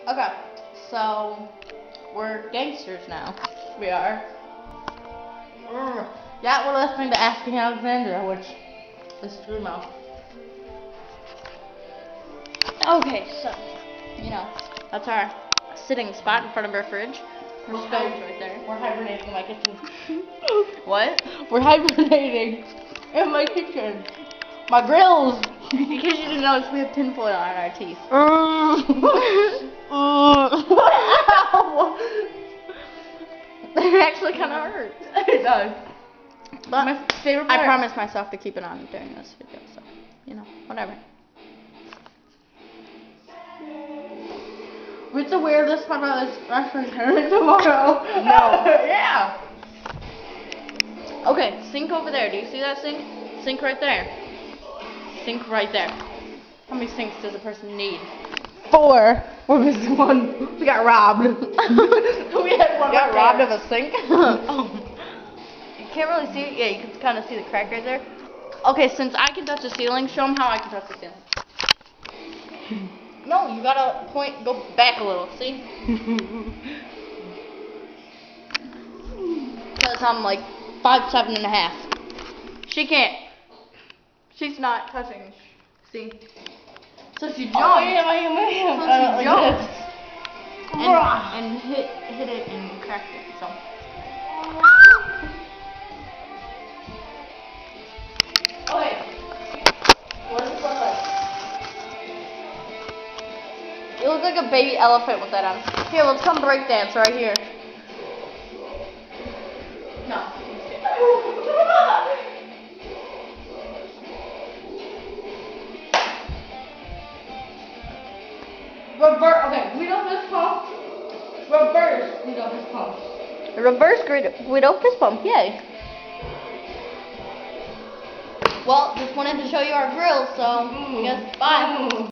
Okay, so we're gangsters now. We are. Yeah, we're listening to Asking Alexandria, which is true now. Okay, so, you know, that's our sitting spot in front of our fridge. Our stove's right there. We're hibernating in my kitchen. What? We're hibernating in my kitchen. My grills! In case you didn't notice, we have tinfoil on our teeth. It actually kind of hurts. It does. But my favorite part. I promised myself to keep it on during this video, so, you know, whatever. What's the weirdest part about this restaurant tomorrow? No. Yeah. Okay, sink over there. Do you see that sink? Sink right there. Sink right there. How many sinks does a person need? 4. We're missing one. We got robbed. We had one. Got robbed of a sink? Oh. You can't really see it. Yeah, you can kind of see the crack right there. Okay, since I can touch the ceiling, show them how I can touch the ceiling. No, you gotta go back a little, see? Because I'm like 5'7½". She can't. She's not touching. See? So she jumped. Oh, yeah, so she jumped. And hit it and cracked it. So. Okay. What does it look like? You look like a baby elephant with that on. Here, let's come break dance right here. No. Reverse. Okay, Guido fist pump. Reverse Guido fist pump. Reverse Guido fist pump. Yay. Well, just wanted to show you our grills, so I guess bye.